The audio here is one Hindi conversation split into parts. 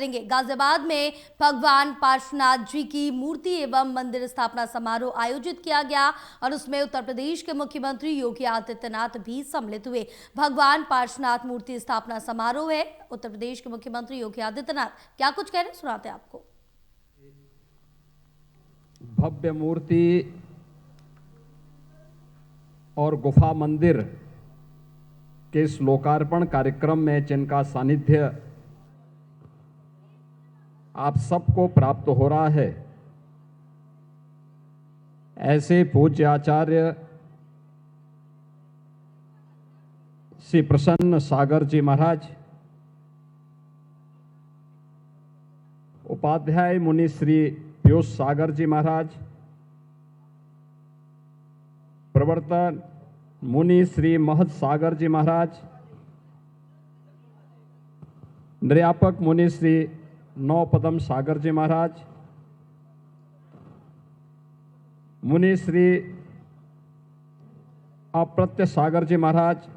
गाजियाबाद में भगवान पार्श्वनाथ जी की मूर्ति एवं मंदिर स्थापना समारोह आयोजित किया गया और उसमें उत्तर प्रदेश के मुख्यमंत्री योगी आदित्यनाथ भी सम्मिलित हुए। भगवान पार्श्वनाथ मूर्ति स्थापना समारोह है। उत्तर प्रदेश के मुख्यमंत्री योगी आदित्यनाथ क्या कुछ कह रहे हैं, सुनाते हैं आपको। भव्य मूर्ति और गुफा मंदिर के इस लोकार्पण कार्यक्रम में जिनका सानिध्य आप सबको प्राप्त हो रहा है, ऐसे पूज्य आचार्य श्री प्रसन्न सागर जी महाराज, उपाध्याय मुनि श्री पीयूष सागर जी महाराज, प्रवर्तन मुनि श्री महत सागर जी महाराज, निर्यापक मुनि श्री नौपदम सागर जी महाराज, मुनि श्री अप्रत्य सागर जी महाराज,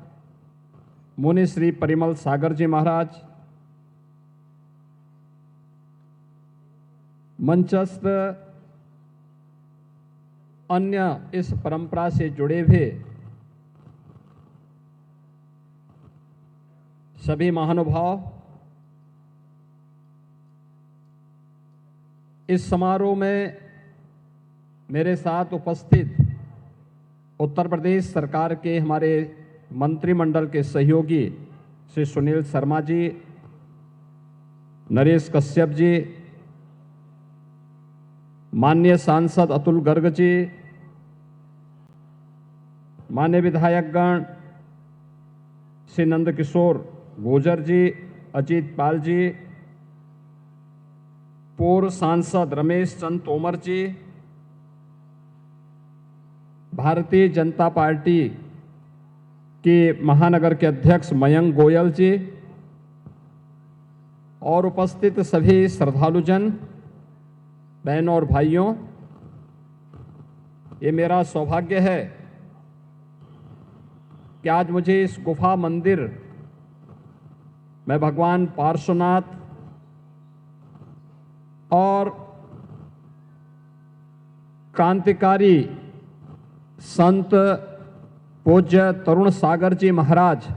मुनि श्री परिमल सागर जी महाराज, मंचस्थ अन्य इस परंपरा से जुड़े हुए सभी महानुभाव, इस समारोह में मेरे साथ उपस्थित उत्तर प्रदेश सरकार के हमारे मंत्रिमंडल के सहयोगी श्री सुनील शर्मा जी, नरेश कश्यप जी, माननीय सांसद अतुल गर्ग जी, माननीय विधायकगण श्री नंदकिशोर गुर्जर जी, अजीत पाल जी, पूर्व सांसद रमेश चंद तोमर जी, भारतीय जनता पार्टी के महानगर के अध्यक्ष मयंक गोयल जी और उपस्थित सभी श्रद्धालुजन, बहनों और भाइयों, ये मेरा सौभाग्य है कि आज मुझे इस गुफा मंदिर में भगवान पार्श्वनाथ और क्रांतिकारी संत पूज्य तरुण सागर जी महाराज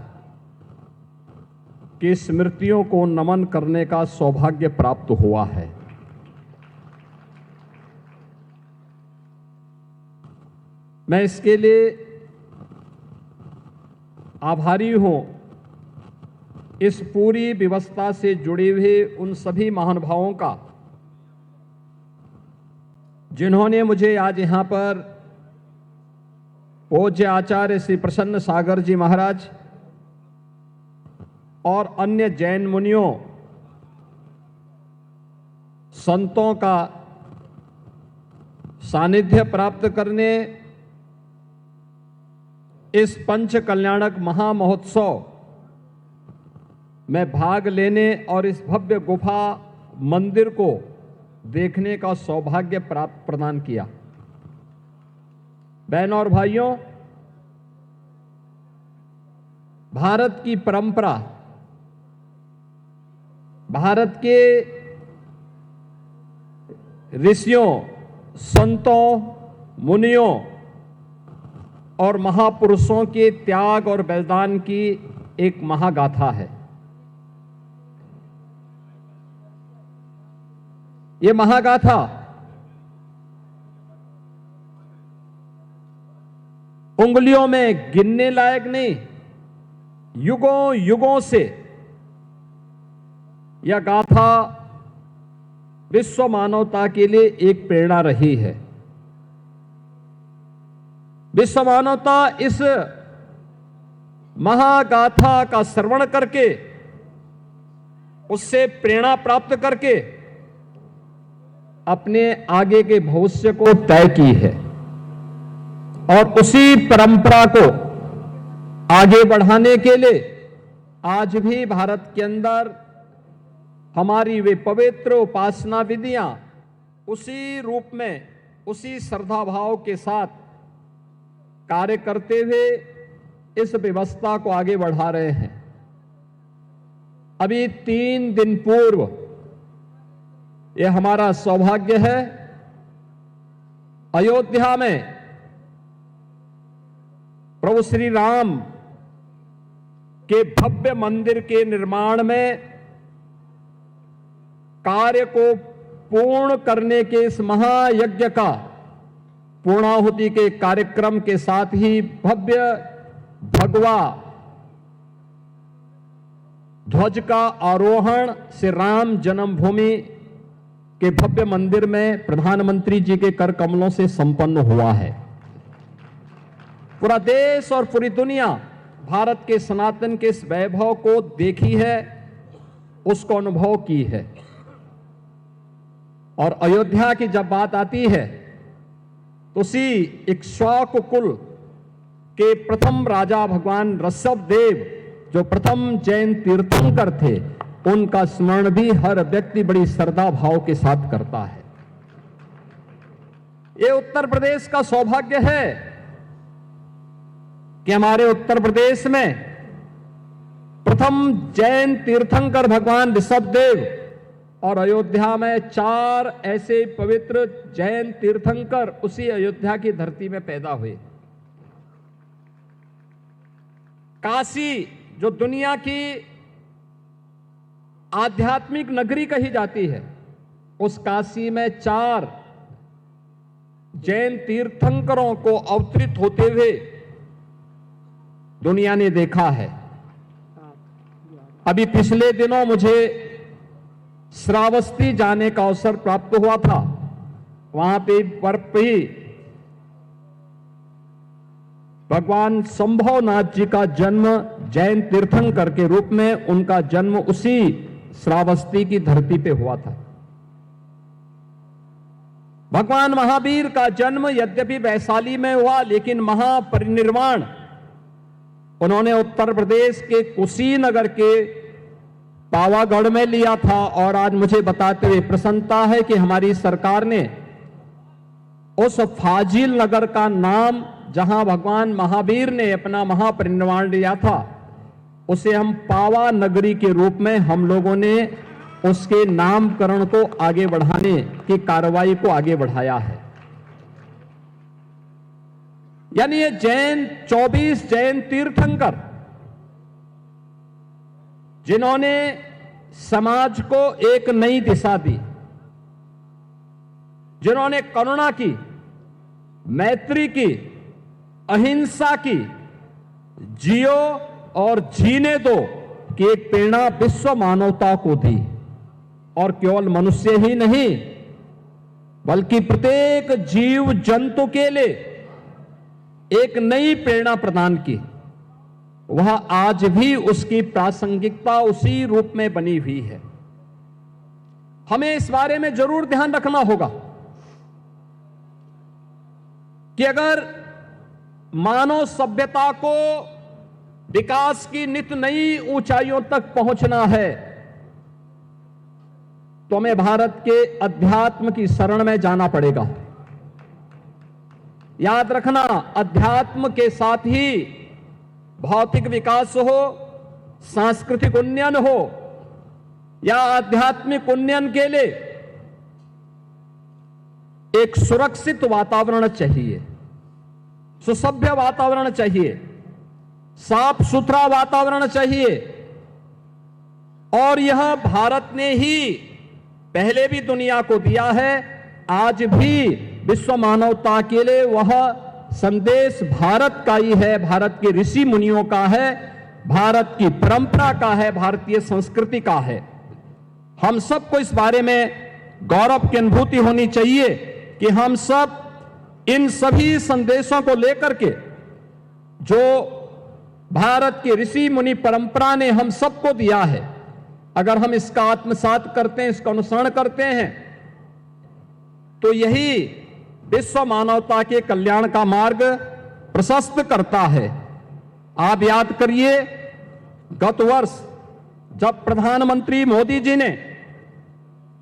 की स्मृतियों को नमन करने का सौभाग्य प्राप्त हुआ है। मैं इसके लिए आभारी हूं इस पूरी व्यवस्था से जुड़े हुए उन सभी महानुभावों का जिन्होंने मुझे आज यहां पर पूज्य आचार्य श्री प्रसन्न सागर जी महाराज और अन्य जैन मुनियों संतों का सानिध्य प्राप्त करने, इस पंच कल्याणक महामहोत्सव में भाग लेने और इस भव्य गुफा मंदिर को देखने का सौभाग्य प्राप्त प्रदान किया। बहनों और भाइयों, भारत की परंपरा, भारत के ऋषियों, संतों, मुनियों और महापुरुषों के त्याग और बलिदान की एक महागाथा है। ये महागाथा उंगलियों में गिनने लायक नहीं, युगों युगों से यह गाथा विश्व मानवता के लिए एक प्रेरणा रही है। विश्व मानवता इस महागाथा का श्रवण करके, उससे प्रेरणा प्राप्त करके अपने आगे के भविष्य को तय की है और उसी परंपरा को आगे बढ़ाने के लिए आज भी भारत के अंदर हमारी वे पवित्र उपासना विधियां उसी रूप में, उसी श्रद्धा भाव के साथ कार्य करते हुए इस व्यवस्था को आगे बढ़ा रहे हैं। अभी 3 दिन पूर्व ये हमारा सौभाग्य है। अयोध्या में प्रभु श्री राम के भव्य मंदिर के निर्माण में कार्य को पूर्ण करने के इस महायज्ञ का पूर्णाहुति के कार्यक्रम के साथ ही भव्य भगवा ध्वज का आरोहण श्री राम जन्मभूमि के भव्य मंदिर में प्रधानमंत्री जी के कर कमलों से संपन्न हुआ है। पूरा देश और पूरी दुनिया भारत के सनातन के इस वैभव को देखी है, उसको अनुभव की है। और अयोध्या की जब बात आती है तो उसी इक्ष्वाकु कुल के प्रथम राजा भगवान ऋषभ देव जो प्रथम जैन तीर्थंकर थे, उनका स्मरण भी हर व्यक्ति बड़ी श्रद्धा भाव के साथ करता है। ये उत्तर प्रदेश का सौभाग्य है कि हमारे उत्तर प्रदेश में प्रथम जैन तीर्थंकर भगवान ऋषभ देव और अयोध्या में 4 ऐसे पवित्र जैन तीर्थंकर उसी अयोध्या की धरती में पैदा हुए। काशी जो दुनिया की आध्यात्मिक नगरी कही जाती है, उस काशी में 4 जैन तीर्थंकरों को अवतरित होते हुए दुनिया ने देखा है। अभी पिछले दिनों मुझे श्रावस्ती जाने का अवसर प्राप्त हुआ था। वहां पे बर्फ ही भगवान संभवनाथ जी का जन्म जैन तीर्थंकर के रूप में उनका जन्म उसी श्रावस्ती की धरती पे हुआ था। भगवान महावीर का जन्म यद्यपि वैशाली में हुआ, लेकिन महापरिनिर्वाण उन्होंने उत्तर प्रदेश के कुशीनगर के पावागढ़ में लिया था। और आज मुझे बताते हुए प्रसन्नता है कि हमारी सरकार ने उस फाजिल नगर का नाम, जहां भगवान महावीर ने अपना महापरिनिर्वाण लिया था, उसे हम पावा नगरी के रूप में हम लोगों ने उसके नामकरण को आगे बढ़ाने की कार्रवाई को आगे बढ़ाया है। यानी ये 24 जैन तीर्थंकर जिन्होंने समाज को एक नई दिशा दी, जिन्होंने करुणा की, मैत्री की, अहिंसा की, जियो और जीने दो की एक प्रेरणा विश्व मानवता को दी। और केवल मनुष्य ही नहीं बल्कि प्रत्येक जीव जंतु के लिए एक नई प्रेरणा प्रदान की। वह आज भी उसकी प्रासंगिकता उसी रूप में बनी हुई है। हमें इस बारे में जरूर ध्यान रखना होगा कि अगर मानव सभ्यता को विकास की नित नई ऊंचाइयों तक पहुंचना है तो हमें भारत के अध्यात्म की शरण में जाना पड़ेगा। याद रखना, अध्यात्म के साथ ही भौतिक विकास हो, सांस्कृतिक उन्नयन हो या आध्यात्मिक उन्नयन के लिए एक सुरक्षित वातावरण चाहिए, सुसभ्य वातावरण चाहिए, साफ सुथरा वातावरण चाहिए। और यह भारत ने ही पहले भी दुनिया को दिया है, आज भी विश्व मानवता के लिए वह संदेश भारत का ही है, भारत के ऋषि मुनियों का है, भारत की परंपरा का है, भारतीय संस्कृति का है। हम सबको इस बारे में गौरव की अनुभूति होनी चाहिए कि हम सब इन सभी संदेशों को लेकर के जो भारत की ऋषि मुनि परंपरा ने हम सबको दिया है, अगर हम इसका आत्मसात करते हैं, इसका अनुसरण करते हैं, तो यही विश्व मानवता के कल्याण का मार्ग प्रशस्त करता है। आप याद करिए, गत वर्ष जब प्रधानमंत्री मोदी जी ने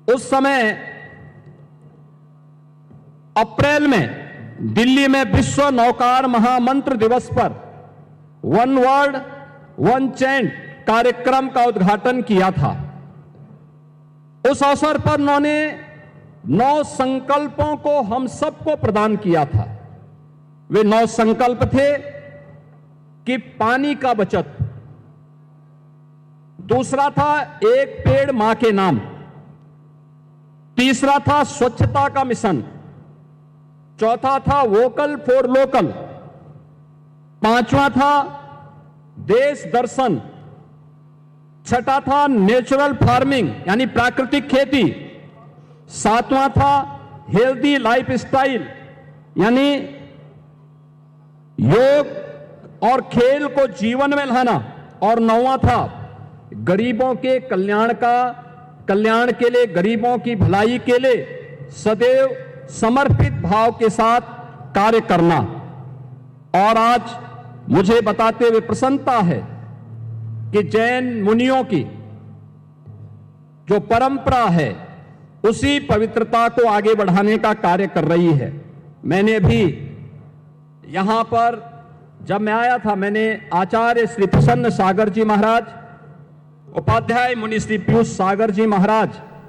उस समय अप्रैल में दिल्ली में विश्व नौकार महामंत्र दिवस पर वन वर्ल्ड वन चैंट कार्यक्रम का उद्घाटन किया था, उस अवसर पर उन्होंने 9 संकल्पों को हम सबको प्रदान किया था। वे 9 संकल्प थे कि पानी का बचत, दूसरा था एक पेड़ मां के नाम, तीसरा था स्वच्छता का मिशन, चौथा था वोकल फॉर लोकल, पांचवा था देश दर्शन, छठा था नेचुरल फार्मिंग यानी प्राकृतिक खेती, सातवां था हेल्दी लाइफस्टाइल यानी योग और खेल को जीवन में लाना, और 9वां था गरीबों के कल्याण के लिए, गरीबों की भलाई के लिए सदैव समर्पित भाव के साथ कार्य करना। और आज मुझे बताते हुए प्रसन्नता है कि जैन मुनियों की जो परंपरा है उसी पवित्रता को आगे बढ़ाने का कार्य कर रही है। मैंने भी यहां पर जब मैं आया था, मैंने आचार्य श्री प्रसन्न सागर जी महाराज, उपाध्याय मुनि श्री पीयूष सागर जी महाराज